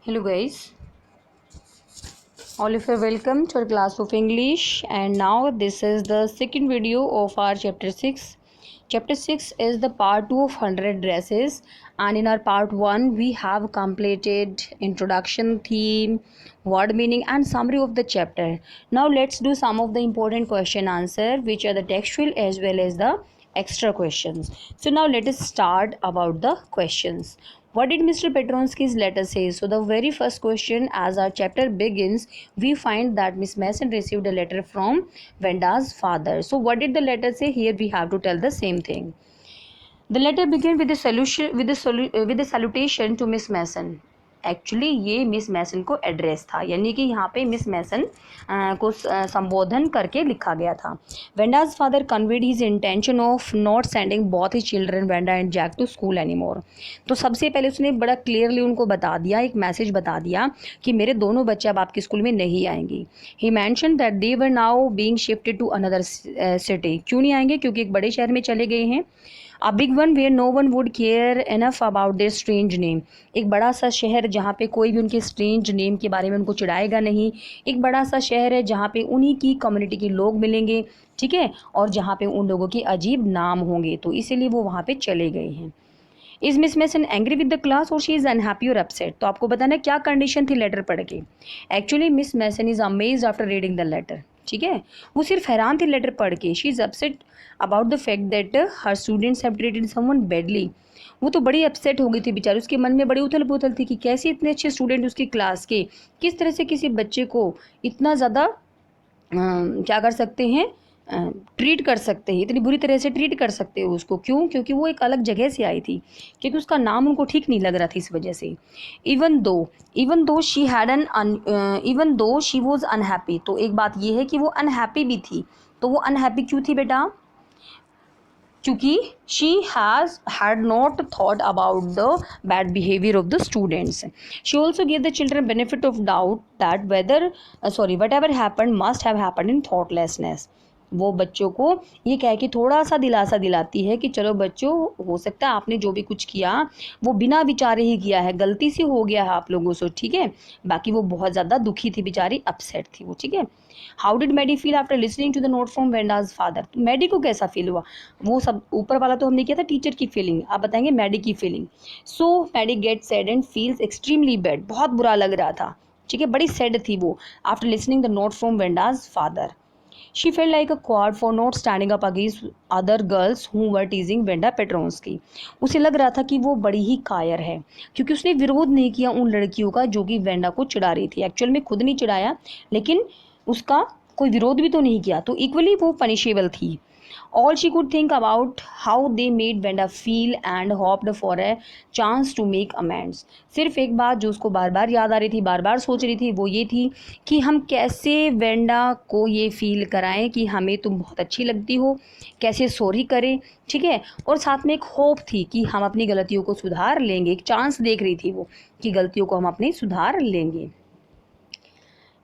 Hello guys, all of you are welcome to our class of English, and now this is the second video of our chapter 6. Chapter 6 is the part 2 of 100 dresses, and in our part 1 we have completed introduction, theme, word meaning and summary of the chapter. Now let's do some of the important question answer which are the textual as well as the extra questions. So now let us start about the questions. What did Mr. Petronsky's letter say? So the very first question as our chapter begins, we find that Miss Mason received a letter from Venda's father. So what did the letter say? Here we have to tell the same thing. The letter began with the salutation to Miss Mason. Actually ये miss मैसन को address था, यानी कि यहाँ पे miss मैसन को संबोधन करके लिखा गया था. Wanda's father conveyed his intention of not sending both his children Wanda and Jack to school any more. तो सबसे पहले उसने बड़ा क्लियरली उनको बता दिया, एक मैसेज बता दिया कि मेरे दोनों बच्चे अब आपके स्कूल में नहीं आएंगे. He mention that they were now being shifted to another city. क्यों नहीं आएंगे? क्योंकि एक बड़े शहर में चले गए हैं. A big one where no one would care enough about their strange name. एक बड़ा सा शहर जहाँ पे कोई भी उनके स्ट्रेंज नेम के बारे में उनको चिढ़ाएगा नहीं. एक बड़ा सा शहर है जहाँ पे उन्हीं की कम्युनिटी के लोग मिलेंगे, ठीक है, और जहाँ पे उन लोगों के अजीब नाम होंगे, तो इसीलिए वो वहाँ पे चले गए हैं. Is Miss Mason angry with the class और शी इज़ अनहैप्पी और अपसेट. तो आपको बताना क्या कंडीशन थी लेटर पढ़ के. Actually Miss Mason is amazed after reading the letter. ठीक है, वो सिर्फ हैरान थी लेटर पढ़ के. She is upset about the fact that her students have treated someone badly. वो तो बड़ी अपसेट हो गई थी बेचारी, उसके मन में बड़ी उथल पुथल थी कि कैसे इतने अच्छे स्टूडेंट उसकी क्लास के किस तरह से किसी बच्चे को इतना ज़्यादा क्या कर सकते हैं, ट्रीट कर सकते हैं, इतनी बुरी तरह से ट्रीट कर सकते हो उसको. क्यों? क्योंकि वो एक अलग जगह से आई थी, क्योंकि उसका नाम उनको ठीक नहीं लग रहा था, इस वजह से. Even though she was unhappy. तो एक बात ये है कि वो अनहैप्पी भी थी. तो वो अनहैप्पी क्यों थी बेटा? क्योंकि she had not thought about the bad behavior of the students. She also gave the children benefit of doubt that whatever happened must have happened in thoughtlessness. वो बच्चों को ये कह के थोड़ा सा दिलासा दिलाती है कि चलो बच्चों, हो सकता है आपने जो भी कुछ किया वो बिना विचारे ही किया है, गलती से हो गया है आप लोगों से, ठीक है. बाकी वो बहुत ज़्यादा दुखी थी बेचारी, अपसेट थी वो, ठीक है. How did Maddie feel after listening to the note from Wanda's father. तो मैडी को कैसा फील हुआ? वो सब ऊपर वाला तो हमने किया था टीचर की फीलिंग, आप बताएंगे मैडी की feeling. So Maddie get sad and feels extremely bad. बहुत बुरा लग रहा था, ठीक है, बड़ी सैड थी वो after listening the note from Wanda's father. She felt like a coward for not standing up against other girls who were teasing Venda Petronsky. उसे लग रहा था कि वो बड़ी ही कायर है, क्योंकि उसने विरोध नहीं किया उन लड़कियों का जो कि वेंडा को चिढ़ा रही थी. एक्चुअल में खुद नहीं चिढ़ाया, लेकिन उसका कोई विरोध भी तो नहीं किया, तो इक्वली वो पनिशेबल थी. All she could think about how they made Venda feel and hoped for a chance to make amends. सिर्फ एक बात जो उसको बार बार याद आ रही थी, बार बार सोच रही थी, वो ये थी कि हम कैसे वेंडा को ये फील कराएं कि हमें तुम बहुत अच्छी लगती हो, कैसे सॉरी करें, ठीक है. और साथ में एक होप थी कि हम अपनी गलतियों को सुधार लेंगे. एक चांस देख रही थी वो कि गलतियों को हम अपनी सुधार लेंगे.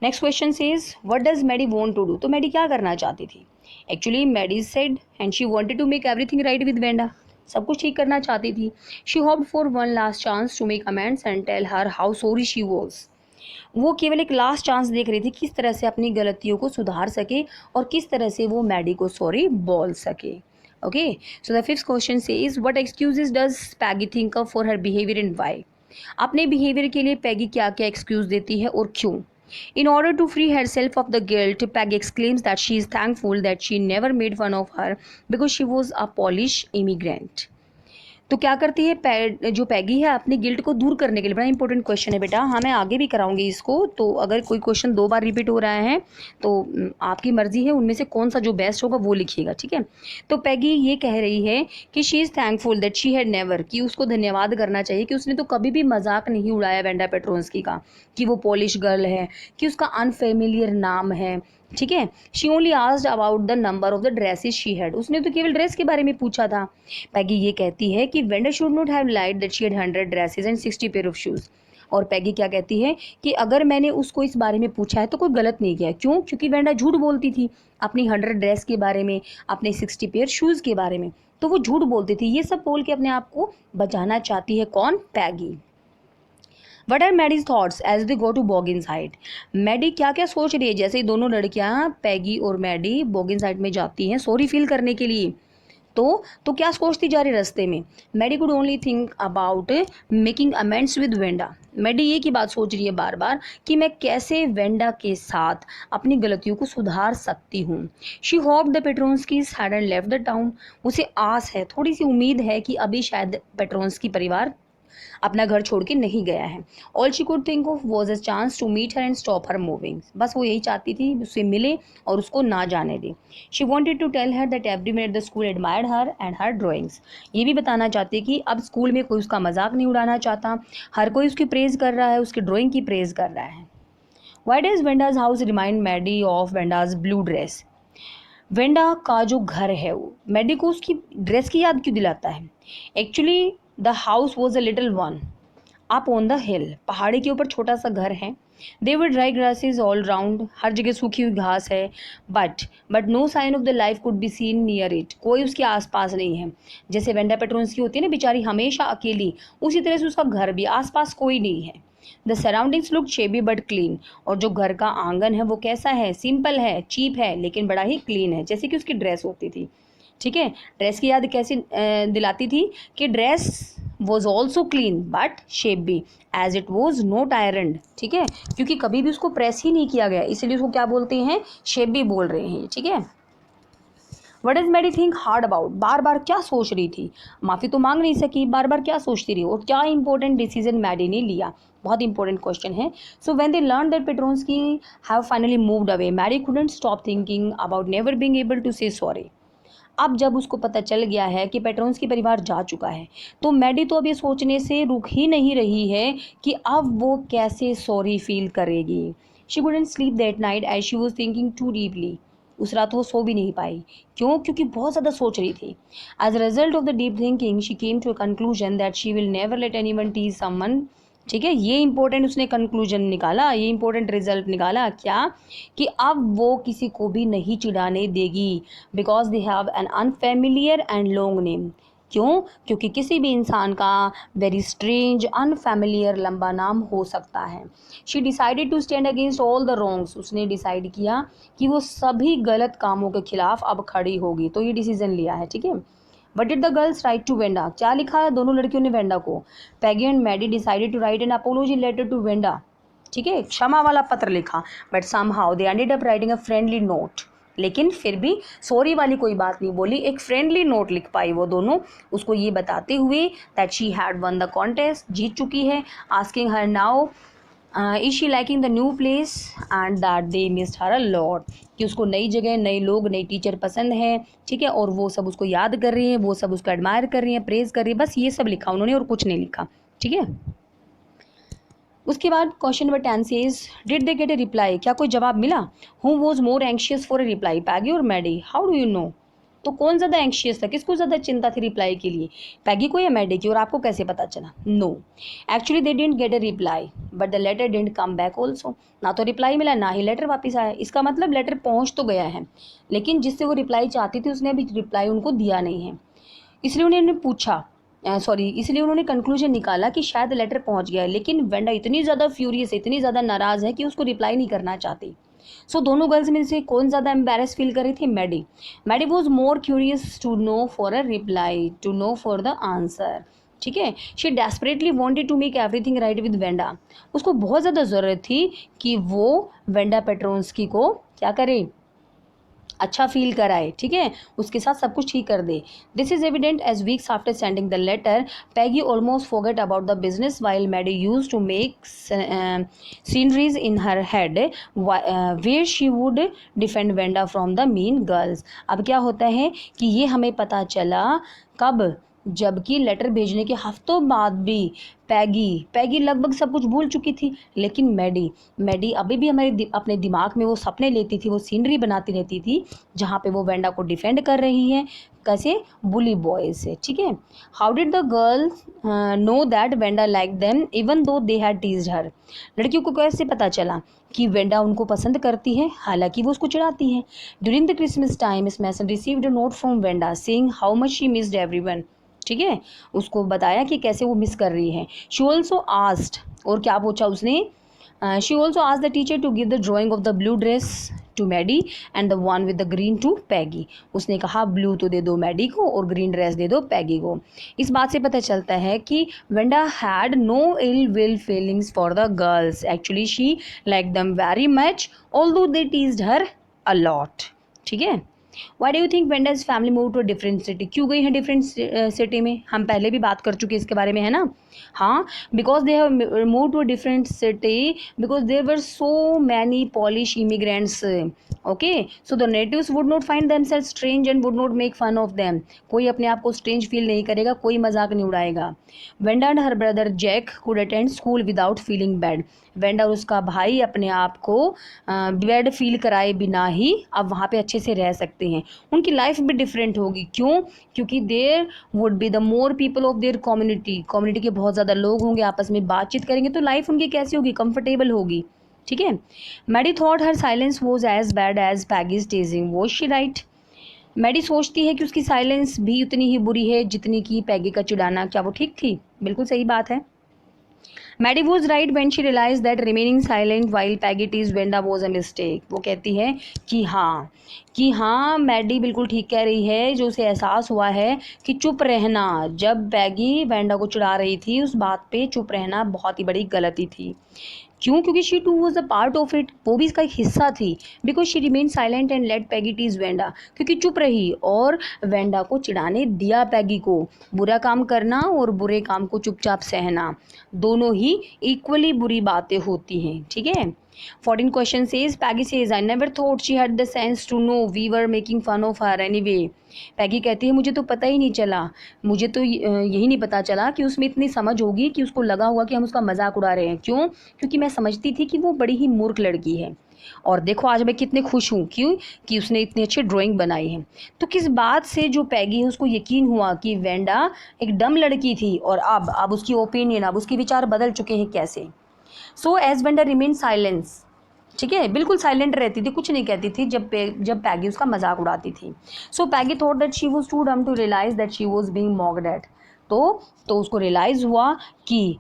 Next question is what does Maddie want to do. तो मैडी क्या करना चाहती थी? Actually Maddie said and she wanted to make everything right with Wanda. सब कुछ ठीक करना चाहती थी. She hoped for one last chance to make amends and tell her how sorry she was. वो केवल एक लास्ट चांस देख रही थी किस तरह से अपनी गलतियों को सुधार सके और किस तरह से वो मैडी को सॉरी बोल सके. Okay, so the fifth question says what excuses does Peggy think of for her behaviour and why. अपने बिहेवियर के लिए पैगी क्या क्या एक्सक्यूज देती है और क्यों. In order to free herself of the guilt, Peggy exclaims that she is thankful that she never made fun of her because she was a Polish immigrant. तो क्या करती है जो पैगी है अपनी गिल्ट को दूर करने के लिए. बड़ा इंपॉर्टेंट क्वेश्चन है बेटा, हाँ मैं आगे भी कराऊंगी इसको. तो अगर कोई क्वेश्चन 2 बार रिपीट हो रहा है तो आपकी मर्जी है, उनमें से कौन सा जो बेस्ट होगा वो लिखिएगा, ठीक है. तो पैगी ये कह रही है कि she is thankful that she had never, कि उसको धन्यवाद करना चाहिए कि उसने तो कभी भी मजाक नहीं उड़ाया वेंडा पेट्रोन्स्की का कि वो पोलिश गर्ल है, कि उसका अनफेमिलियर नाम है, ठीक है. She only asked about the number of the dresses she had. उसने तो केवल ड्रेस के बारे में पूछा था. पैगी ये कहती है कि Wanda should not have lied that she had 100 dresses and 60 pair of shoes. और पैगी क्या कहती है कि अगर मैंने उसको इस बारे में पूछा है तो कोई गलत नहीं किया. क्यों? क्योंकि वेंडा झूठ बोलती थी अपनी 100 ड्रेस के बारे में, अपने 60 पेयर शूज़ के बारे में. तो वो झूठ बोलती थी. ये सब बोल के अपने आप को बचाना चाहती है कौन? Peggy. What are Maddie's thoughts as they go to Boggin side? Maddie क्या क्या सोच रही है जैसे ही दोनों लड़कियां पैगी और मैडी बॉगिन साइड में जाती हैं सॉरी फील करने के लिए? तो क्या सोचती जा रही रास्ते में? Maddie could only think about making amends with Wanda. Maddie ये की बात सोच रही है बार बार कि मैं कैसे वेंडा के साथ अपनी गलतियों को सुधार सकती हूँ। She hope the Petronskis hadn't left the town. उसे आस है, थोड़ी सी उम्मीद है कि अभी शायद पेट्रोन्स्की परिवार अपना घर छोड़ के नहीं गया है। All she could think of was a chance to meet her and stop her moving. बस वो यही चाहती थी उससे मिले और उसको ना जाने दे। She wanted to tell her that everyone at the school admired her and her drawings. ये भी बताना चाहती कि अब स्कूल में कोई उसका मजाक नहीं उड़ाना चाहता, हर कोई उसकी प्रेज कर रहा है, उसकी ड्राइंग की प्रेज कर रहा है। Why does Wanda's house remind Maddie of Wanda's blue dress? Wanda का जो घर है वो मैडी को उसकी ड्रेस की याद क्यों दिलाता है? Actually the house was a little one up on the hill. पहाड़ी के ऊपर छोटा सा घर है। They were dry grasses all round, हर जगह सूखी हुई घास है। But no sign of the life could be seen near it. कोई उसके आसपास नहीं है। जैसे वेंडा पेट्रोन्स की होती है ना बेचारी हमेशा अकेली, उसी तरह से उसका घर भी आसपास कोई नहीं है। The surroundings look शेबी but clean. और जो घर का आंगन है वो कैसा है? सिंपल है, चीप है, लेकिन बड़ा ही क्लीन है, जैसे कि उसकी ड्रेस होती थी। ठीक है, ड्रेस की याद कैसे दिलाती थी कि dress was also clean but shabby as it was not ironed. ठीक है, क्योंकि कभी भी उसको प्रेस ही नहीं किया गया, इसलिए उसको क्या बोलते हैं? शेबी बोल रहे हैं। ठीक है, what is Maddie think hard about? बार बार क्या सोच रही थी? माफ़ी तो मांग नहीं सकी, बार बार क्या सोचती रही? और क्या इंपॉर्टेंट डिसीजन मैडी ने लिया? बहुत इंपॉर्टेंट क्वेश्चन है। So when they learn that Petronski have finally moved away, Maddie couldn't stop thinking about never being able to say sorry. अब जब उसको पता चल गया है कि पेट्रोन्स्की परिवार जा चुका है, तो मैडी तो अब ये सोचने से रुक ही नहीं रही है कि अब वो कैसे सॉरी फील करेगी। She couldn't sleep that night as she was thinking too deeply. उस रात वो सो भी नहीं पाई। क्यों? क्योंकि बहुत ज़्यादा सोच रही थी। As a result of the deep thinking she came to a conclusion that she will never let anyone tease someone. ठीक है, ये इंपॉर्टेंट उसने कंक्लूजन निकाला, ये इंपॉर्टेंट रिजल्ट निकाला क्या? कि अब वो किसी को भी नहीं चिढ़ाने देगी, because they have an unfamiliar and long name. क्यों? क्योंकि किसी भी इंसान का वेरी स्ट्रेंज अनफेमिलियर लंबा नाम हो सकता है। She decided to stand against all the wrongs. उसने डिसाइड किया कि वो सभी गलत कामों के खिलाफ अब खड़ी होगी, तो ये डिसीजन लिया है। ठीक है, what did the girls write to Wanda? क्या लिखा है दोनों लड़कियों ने वेंडा को? Peggy and Maddie decided to write an apology letter to Wanda. ठीक है, क्षमा वाला पत्र लिखा। But somehow they ended up writing a friendly note. लेकिन फिर भी सॉरी वाली कोई बात नहीं बोली, एक फ्रेंडली नोट लिख पाई वो दोनों, उसको ये बताते हुए that she had won the contest, जीत चुकी है। Asking her now is she liking the new place and that they missed her a lot. कि उसको नई जगह, नए लोग, नई टीचर पसंद है। ठीक है, और वो सब उसको याद कर रही हैं, वो सब उसको एडमायर कर रही हैं, प्रेज कर रही है। बस ये सब लिखा उन्होंने और कुछ नहीं लिखा। ठीक है, उसके बाद question number 10 says did they get a reply? क्या कोई जवाब मिला? Who was more anxious for a reply, Peggy और Maddie? How do you know? तो कौन ज़्यादा एंशियस था, किसको ज़्यादा चिंता थी रिप्लाई के लिए, पैगी को या मैडी की? और आपको कैसे पता चला? No, actually they didn't get a reply but the letter didn't come back also. ना तो रिप्लाई मिला, ना ही लेटर वापस आया। इसका मतलब लेटर पहुंच तो गया है, लेकिन जिससे वो रिप्लाई चाहती थी उसने अभी रिप्लाई उनको दिया नहीं है। इसलिए उन्होंने पूछा इसलिए उन्होंने कंक्लूजन निकाला कि शायद लेटर पहुंच गया है। लेकिन वेंडा इतनी ज़्यादा फ्यूरियस है, इतनी ज़्यादा नाराज़ है कि उसको रिप्लाई नहीं करना चाहती। सो दोनों गर्ल्स में से कौन ज़्यादा एम्बेरस फील कर रही थी? Maddie. Maddie was more curious to know for a reply, to know for the answer. ठीक है, she desperately wanted to make everything right with Wanda. उसको बहुत ज़्यादा ज़रूरत थी कि वो वेंडा पेट्रोन्स्की को क्या करे, अच्छा फील कराए। ठीक है, उसके साथ सब कुछ ठीक कर दे। This is evident as weeks after sending the letter Peggy almost forget about the business while Maddie use to make sceneries in her head where she would defend Wanda from the mean girls. अब क्या होता है कि ये हमें पता चला कब? जबकि लेटर भेजने के हफ्तों बाद भी पैगी लगभग सब कुछ भूल चुकी थी, लेकिन मैडी अभी भी अपने दिमाग में वो सपने लेती थी, वो सीनरी बनाती रहती थी जहाँ पे वो वेंडा को डिफेंड कर रही है। कैसे? बुली बॉयज से। ठीक है, how did the girls no that Wanda like them even though they had teased हर? लड़कियों को कैसे पता चला कि वेंडा उनको पसंद करती है, हालांकि वो उसको चिढ़ाती है? During the Christmas time Miss Mason received a note from Wanda saying how much she missed everyone. ठीक है, उसको बताया कि कैसे वो मिस कर रही है। शी ऑल्सो आस्ड, और क्या पूछा उसने, she also asked the teacher to give the drawing of the blue dress to Maddie and the one with the green to Peggy. उसने कहा ब्लू तो दे दो मैडी को और ग्रीन ड्रेस दे दो पैगी को। इस बात से पता चलता है कि Wanda had no ill will feelings for the girls, actually she like them very much although they teased her a lot. ठीक है, why do you think Wanda's family move to different city, क्यों गई है different city में, हम पहले भी बात कर चुके हैं इसके बारे में, है ना। हाँ, because they have move to different city because there were so many Polish immigrants. Okay, so the natives would not find themselves strange and would not make fun of them. कोई अपने आप को स्ट्रेंज फील नहीं करेगा, कोई मजाक नहीं उड़ाएगा। Wanda and her brother Jack could attend school without feeling bad. Wanda और उसका भाई अपने आप को बैड फील कराए बिना ही अब वहाँ पे अच्छे से रह सकते हैं। उनकी लाइफ भी डिफरेंट होगी, क्यों, क्योंकि there would be the more people of their community के बहुत ज़्यादा लोग होंगे, आपस में बातचीत करेंगे तो लाइफ उनकी कैसी होगी, कंफर्टेबल होगी। ठीक है, Maddie thought her silence was as bad as Peggy's teasing, was she right. Maddie सोचती है कि उसकी साइलेंस भी उतनी ही बुरी है जितनी की पैगी का चिढ़ाना, क्या वो ठीक थी, बिल्कुल सही बात है। Maddie was right when she realise that remaining silent while Peggy tease Wanda was a mistake. वो कहती है कि हाँ मैडी बिल्कुल ठीक कह रही है, जो उसे एहसास हुआ है कि चुप रहना, जब पैगी वेंडा को चिढ़ा रही थी उस बात पे चुप रहना बहुत ही बड़ी गलती थी। क्यों, क्योंकि she too was a part of it, वो भी इसका एक हिस्सा थी। Because she remain silent and let Peggy tease Wanda, क्योंकि चुप रही और वेंडा को चिढ़ाने दिया पैगी को। बुरा काम करना और बुरे काम को चुपचाप सहना दोनों ही इक्वली बुरी बातें होती हैं। ठीक है, 14 question says Peggy says I never thought she had the sense to know we were making fun of her anyway. Peggy कहती है मुझे तो पता ही नहीं चला, मुझे तो यही नहीं पता चला कि उसमें इतनी समझ होगी कि उसको लगा होगा कि हम उसका मजाक उड़ा रहे हैं। क्यों, क्योंकि मैं समझती थी कि वो बड़ी ही मूर्ख लड़की है। और देखो आज मैं कितने खुश हूँ, क्यों कि उसने इतनी अच्छी ड्राइंग बनाई है। तो किस बात से जो पैगी है उसको यकीन हुआ कि वेंडा एक डम लड़की थी, और अब उसकी ओपिनियन, अब उसके विचार बदल चुके हैं कैसे। So as Wanda remain silence, ठीक है, बिल्कुल साइलेंट रहती थी, कुछ नहीं कहती थी जब पैगी उसका मजाक उड़ाती थी। So Peggy thought that she was too dumb to realise that she was being mocked at. तो उसको रियलाइज हुआ कि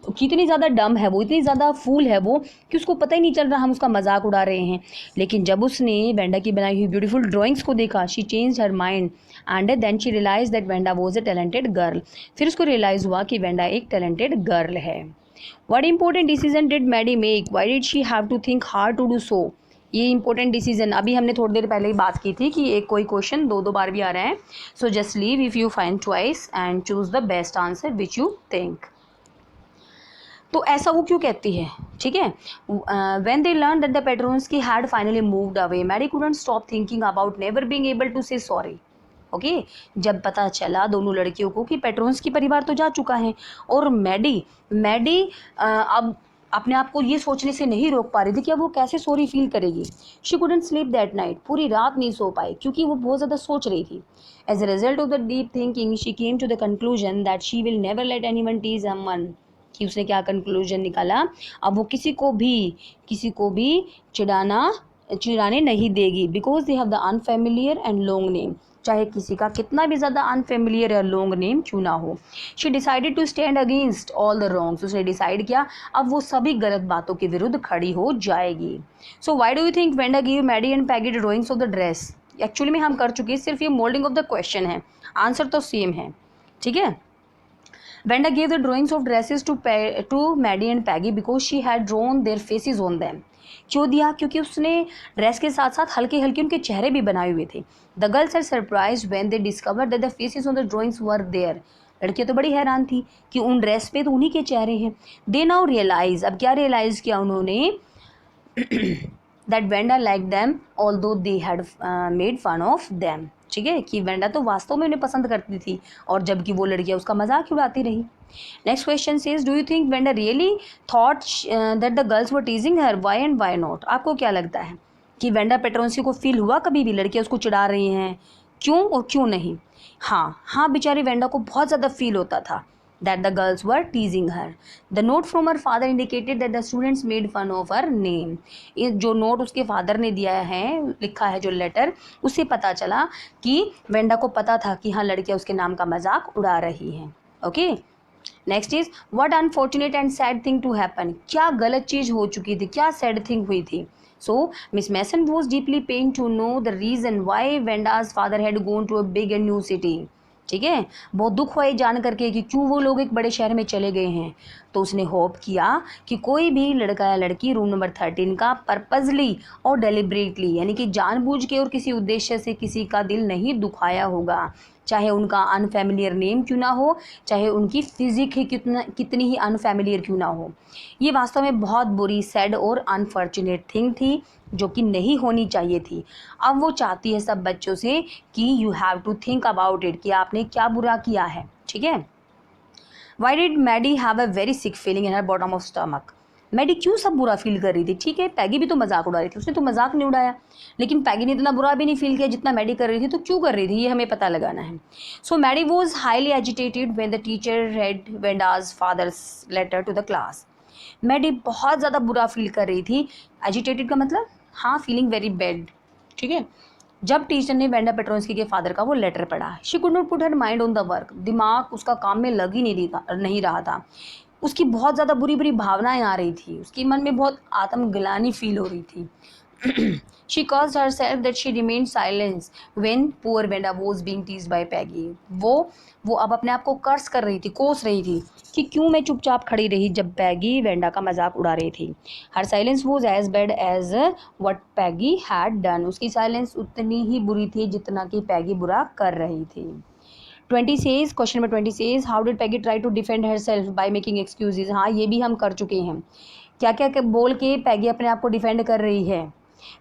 कितनी ज़्यादा डम है वो, इतनी ज़्यादा फूल है वो कि उसको पता ही नहीं चल रहा हम उसका मजाक उड़ा रहे हैं। लेकिन जब उसने वेंडा की बनाई हुई ब्यूटीफुल ड्राइंग्स को देखा, she change her mind and then she realise that Wanda was a talented girl. फिर उसको रियलाइज़ हुआ कि वेंडा एक टैलेंटेड गर्ल है। What important decision did Maddie make? Why did she have to think hard to do so? ये important decision अभी हमने थोड़ी देर पहले ही बात की थी कि एक कोई क्वेश्चन दो बार भी आ रहा है। So just leave if you find twice and choose the best answer which you think. तो ऐसा वो क्यों कहती है, ठीक है। When they learn that the Petronski had finally moved away, Maddie couldn't stop thinking about never being able to say sorry. Okay, जब पता चला दोनों लड़कियों को कि पेट्रोन्स्की परिवार तो जा चुका है, और मैडी अब अपने आप को ये सोचने से नहीं रोक पा रही थी कि अब वो कैसे सॉरी फील करेगी। She couldn't sleep that night, पूरी रात नहीं सो पाई क्योंकि वो बहुत ज़्यादा सोच रही थी। As a result of the deep thinking she came to the conclusion that she will never let anyone tease someone. कि उसने क्या कंक्लूजन निकाला, अब वो किसी को भी चिढ़ाने नहीं देगी। Because they have the unfamiliar and long name, चाहे किसी का कितना भी ज़्यादा अनफेमिलियर या लॉन्ग नेम क्यों ना हो। She decided to stand against all the wrongs, उसने डिसाइड किया अब वो सभी गलत बातों के विरुद्ध खड़ी हो जाएगी। So why do you think Wanda give Maddie and Peggy drawings of the dress? Actually में हम कर चुके हैं, सिर्फ ये मोल्डिंग ऑफ द क्वेश्चन है, आंसर तो सेम है। ठीक है, Venda gave the drawings of dresses to Maddie and Peggy because she had drawn their faces on them. क्यों दिया? क्योंकि उसने ड्रेस के साथ साथ हल्के हल्के उनके चेहरे भी बनाए हुए थे। The girls are surprised when they discovered that the faces on the drawings were there. लड़कियाँ तो बड़ी हैरान थी कि उन ड्रेस पे तो उन्हीं के चेहरे हैं। They now realize, अब क्या रियलाइज किया उन्होंने, that Venda liked them although they had made fun of them. ठीक है, कि वेंडा तो वास्तव में उन्हें पसंद करती थी और जबकि वो लड़कियां उसका मजाक उड़ाती रही। Next question says do you think Wanda really thought that the girls were टीजिंग her, why and why not? आपको क्या लगता है कि वेंडा पेट्रोन्स्की को फील हुआ कभी भी लड़कियां उसको चिढ़ा रही हैं, क्यों और क्यों नहीं? हाँ, बेचारी वेंडा को बहुत ज़्यादा फील होता था, that the girls were teasing her. The note from her father indicated that the students made fun of her name. ये जो नोट उसके फादर ने दिया है, लिखा है जो लेटर, उससे पता चला कि वेंडा को पता था कि हाँ लड़कियां उसके नाम का मजाक उड़ा रही हैं. Okay, next is what unfortunate and sad thing to happen. क्या गलत चीज हो चुकी थी, क्या सैड थिंग हुई थी. So Miss Mason was deeply pained to know the reason why Venda's father had gone to a big and new city. ठीक है, बहुत दुख हुआ ये जान करके कि क्यों वो लोग एक बड़े शहर में चले गए हैं. तो उसने होप किया कि कोई भी लड़का या लड़की रूम नंबर 13 का पर्पजली और डेलिब्रेटली यानी कि जानबूझ के और किसी उद्देश्य से किसी का दिल नहीं दुखाया होगा, चाहे उनका अनफैमिलियर नेम क्यों ना हो, चाहे उनकी फिजिक ही कितनी ही अनफैमिलियर क्यों ना हो. ये वास्तव में बहुत बुरी, सैड और अनफॉर्चुनेट थिंग थी जो कि नहीं होनी चाहिए थी. अब वो चाहती है सब बच्चों से कि you have to think about it, कि आपने क्या बुरा किया है. ठीक है. Why did Maddie have a very sick feeling in her bottom of stomach. Maddie क्यों सब बुरा फील कर रही थी. ठीक है, पैगी भी तो मजाक उड़ा रही थी, उसने तो मजाक नहीं उड़ाया, लेकिन पैगी ने इतना बुरा भी नहीं फील किया जितना मैडी कर रही थी. तो क्यों कर रही थी ये हमें पता लगाना है. So Maddie was highly agitated when the teacher read Wanda's father's letter to the class. Maddie बहुत ज़्यादा बुरा फील कर रही थी. एजिटेटेड का मतलब हाँ, फीलिंग वेरी बैड. ठीक है, जब टीचर ने वेंडा पेट्रोन्स्की के फादर का वो लेटर पढ़ा. She could not put her mind on the work. दिमाग उसका काम में लग ही नहीं रहा था. उसकी बहुत ज़्यादा बुरी बुरी भावनाएं आ रही थी, उसके मन में बहुत आत्मग्लानि फील हो रही थी. She caused herself that she remained silent when poor Venda was being teased by Peggy. वो अब अपने आप को कर्स कर रही थी, कोस रही थी कि क्यों मैं चुपचाप खड़ी रही जब पैगी वेंडा का मजाक उड़ा रही थी. Her silence was as bad as what Peggy had done. उसकी साइलेंस उतनी ही बुरी थी जितना कि पैगी बुरा कर रही थी. 20 says, question number 20 says, how did Peggy try to defend herself by making excuses. हाँ, ये भी हम कर चुके हैं. क्या क्या बोल के पैगी अपने आप को डिफेंड कर रही है.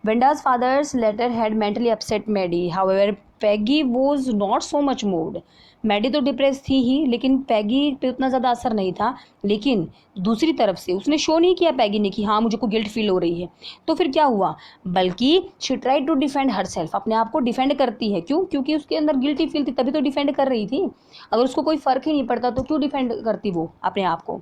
Venda's father's letter had mentally upset Maddie. However, Peggy was not so much moved. Maddie तो डिप्रेस थी ही, लेकिन पैगी पे उतना ज़्यादा असर नहीं था. लेकिन दूसरी तरफ से उसने शो नहीं किया पैगी ने कि हाँ मुझे को गिल्ट फील हो रही है. तो फिर क्या हुआ, बल्कि she try to defend herself. अपने आप को डिफेंड करती है. क्यों? क्योंकि उसके अंदर गिल्टी फील थी, तभी तो डिफेंड कर रही थी. अगर उसको कोई फ़र्क ही नहीं पड़ता तो क्यों डिफेंड करती वो अपने आप को.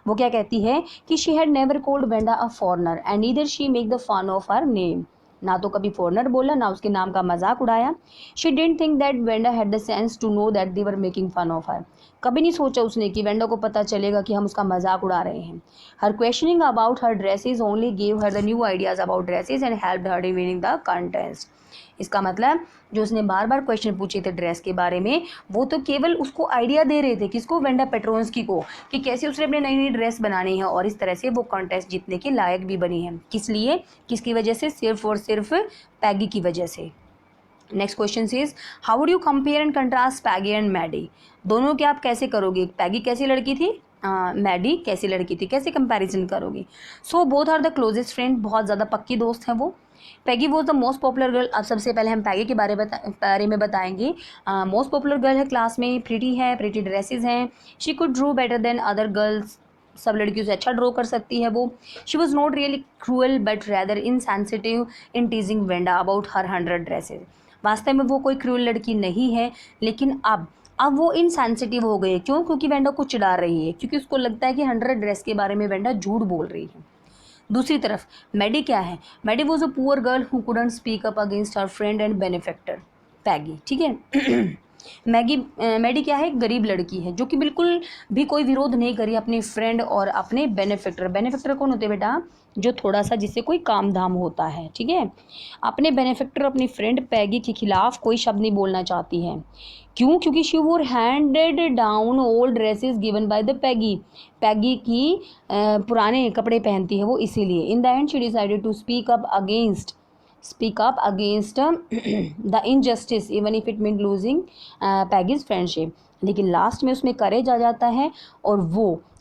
वो क्या कहती है कि she had never called Wanda a foreigner and neither she make the fun of her name. ना तो कभी फॉरनर बोला, ना उसके नाम का मजाक उड़ाया. She didn't think that Wanda had the sense to know that they were making fun of her. कभी नहीं सोचा उसने कि वेंडा को पता चलेगा कि हम उसका मजाक उड़ा रहे हैं. Her questioning about her dresses only give her the new ideas about dresses and helped her in winning the contest. इसका मतलब जो उसने बार बार क्वेश्चन पूछे थे ड्रेस के बारे में, वो तो केवल उसको आइडिया दे रहे थे, किसको, वेंडा पेट्रोन्स्की को, कि कैसे उसने अपने नई नई ड्रेस बनानी है. और इस तरह से वो कॉन्टेस्ट जीतने के लायक भी बनी है. किस लिए, किसकी वजह से, सिर्फ और सिर्फ पैगी की वजह से. Next question is how would you compare and contrast Peggy and Maddie. दोनों के आप कैसे करोगे. पैगी कैसी लड़की थी, मैडी कैसी लड़की थी, कैसे कंपैरिजन करोगी. So both are the closest friend. बहुत ज़्यादा पक्की दोस्त हैं वो. Peggy was the most popular girl. अब सबसे पहले हम पैगी के बारे में बताएंगे. मोस्ट पॉपुलर गर्ल है क्लास में, प्रिटी है, प्रिटी ड्रेसेस हैं. She could draw better than other girls. सब लड़कियों से अच्छा ड्रॉ कर सकती है वो. She was not really cruel but rather insensitive in teasing Wanda about her 100 dresses. वास्तव में वो कोई क्रूअल लड़की नहीं है, लेकिन अब वो इनसेंसिटिव हो गई है. क्यों? क्योंकि वेंडा को चिढ़ा रही है, क्योंकि उसको लगता है कि 100 ड्रेस के बारे में वेंडा झूठ बोल रही है. दूसरी तरफ मैडी क्या है, Maddie was a poor girl who couldn't speak up against her friend and benefactor Peggy. ठीक है. मैडी क्या है, गरीब लड़की है जो कि बिल्कुल भी कोई विरोध नहीं करी अपने फ्रेंड और अपने बेनिफैक्टर. बेनिफैक्टर कौन होते हैं बेटा, जो थोड़ा सा जिससे कोई काम धाम होता है. ठीक है. अपने बेनिफैक्टर, अपनी फ्रेंड पैगी के खिलाफ कोई शब्द नहीं बोलना चाहती है. क्यों? क्योंकि she wore handed down old dresses given by the Peggy. Peggy की पुराने कपड़े पहनती है वो, इसीलिए. In the end she decided to speak up against the injustice even if it mean losing Peggy's friendship. लेकिन लास्ट में उसमें करेज आ जाता है और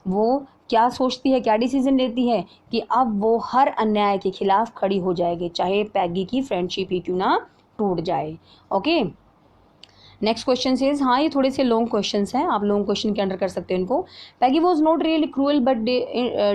वो क्या सोचती है, क्या डिसीजन लेती है कि अब वो हर अन्याय के खिलाफ खड़ी हो जाएगी, चाहे पैगी की फ्रेंडशिप ही क्यों ना टूट जाए. ओके. नेक्स्ट क्वेश्चन इज, हाँ ये थोड़े से लॉन्ग क्वेश्चन हैं, आप लॉन्ग क्वेश्चन के अंडर कर सकते हैं इनको. Peggy was not really cruel but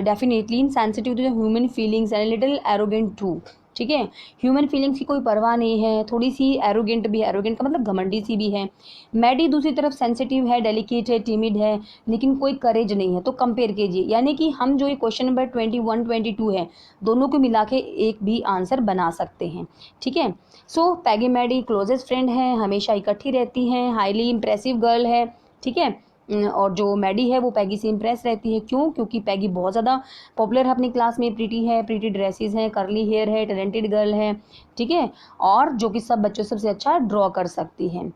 definitely insensitive to the human feelings and little arrogant too. ठीक है। ह्यूमन फीलिंग्स की कोई परवाह नहीं है, थोड़ी सी एरोगेंट भी है, एरोगेंट का मतलब घमंडी सी भी है। मैडी दूसरी तरफ सेंसिटिव है, डेलिकेट है, टिमिड है, लेकिन कोई करेज नहीं है। तो कंपेयर कीजिए, यानी कि हम जो ये क्वेश्चन नंबर 21 22 है, दोनों को मिला के एक भी आंसर बना सकते हैं। ठीक है। सो पैगी मैडी क्लोजेस्ट फ्रेंड है, हमेशा इकट्ठी रहती हैं, हाईली इंप्रेसिव गर्ल है। ठीक है। और जो मैडी है वो पैगी से इम्प्रेस रहती है। क्यों? क्योंकि पैगी बहुत ज़्यादा पॉपुलर है अपनी क्लास में, प्रीटी है, प्रीटी ड्रेसेस हैं, करली हेयर है, टैलेंटेड गर्ल है। ठीक है। और जो कि सब बच्चों सबसे अच्छा ड्रॉ कर सकती है।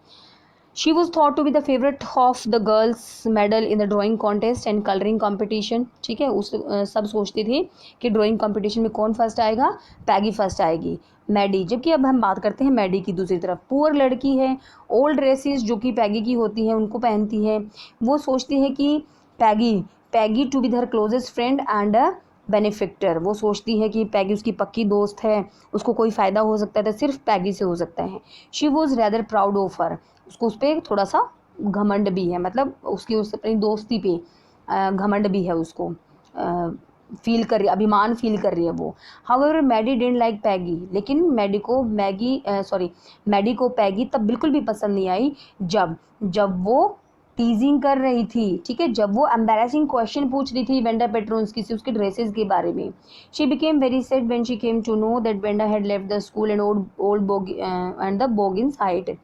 She was thought to be the favorite of the girls medal in the drawing contest and coloring competition। ठीक है। सब सोचते थे कि ड्राइंग कंपटीशन में कौन फर्स्ट आएगा, पैगी फर्स्ट आएगी, मैडी। जबकि अब हम बात करते हैं मैडी की। दूसरी तरफ पुअर लड़की है, ओल्ड ड्रेसेस जो कि पैगी की होती हैं उनको पहनती है। वो सोचती है कि Peggy to be her closest friend and a benefactor. वो सोचती है कि पैगी उसकी पक्की दोस्त है, उसको कोई फ़ायदा हो सकता है तो सिर्फ पैगी से हो सकता है। She was rather proud of her. उसको उस पर थोड़ा सा घमंड भी है, मतलब उसकी उस अपनी दोस्ती पे घमंड भी है, उसको फील कर रही, अभिमान फील कर रही है वो। हाउएवर मैडी डिडंट लाइक पैगी। लेकिन मैडी को पैगी तब बिल्कुल भी पसंद नहीं आई जब वो टीजिंग कर रही थी। ठीक है। जब वो एम्बैरेसिंग क्वेश्चन पूछ रही थी वेंडा पेट्रोन्स की से उसके ड्रेसेस के बारे में। She became very sad when she came to know that Wanda had left the school and the Boggins height.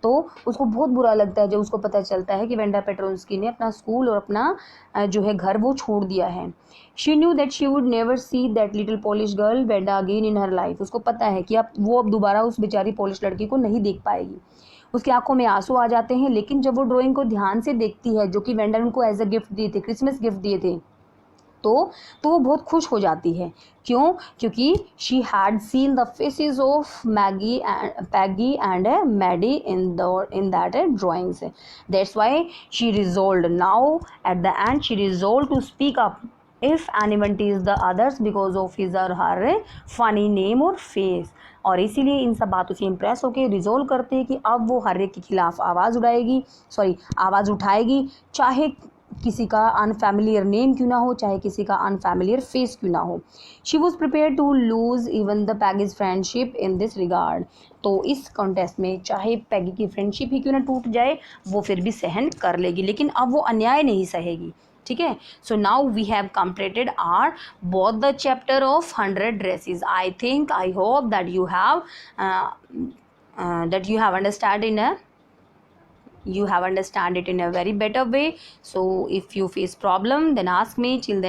तो उसको बहुत बुरा लगता है जब उसको पता चलता है कि वेंडा पेट्रोन्स्की ने अपना स्कूल और अपना जो है घर वो छोड़ दिया है। She knew that she would never see that little polish girl Wanda again in her life. उसको पता है कि अब दोबारा उस बेचारी पॉलिश लड़की को नहीं देख पाएगी। उसकी आंखों में आंसू आ जाते हैं। लेकिन जब वो ड्राइंग को ध्यान से देखती है, जो कि वेंडा ने उनको एज अ गिफ्ट दिए थे, क्रिसमस गिफ्ट दिए थे, तो वो बहुत खुश हो जाती है। क्यों? क्योंकि she had seen the faces of Peggy and Maddie in that drawings. That's why she resolved now at the end she resolve to speak up if anyone tease the others because of his or her funny name or face. और इसीलिए इन सब बातों से impress होकर resolve करते हैं कि अब वो हर एक के खिलाफ आवाज़ उठाएगी, चाहे किसी का अनफैमिलियर नेम क्यों ना हो, चाहे किसी का अनफैमिलियर फेस क्यों ना हो। She was prepare to lose even the Peggy's friendship in this regard. तो इस कॉन्टेस्ट में चाहे पैगी की फ्रेंडशिप ही क्यों ना टूट जाए, वो फिर भी सहन कर लेगी, लेकिन अब वो अन्याय नहीं सहेगी। ठीक है। So now we have completed are both the chapter of 100 dresses. I hope that you have understand you have understand it in a very better way. So if you face problem then ask me. Till then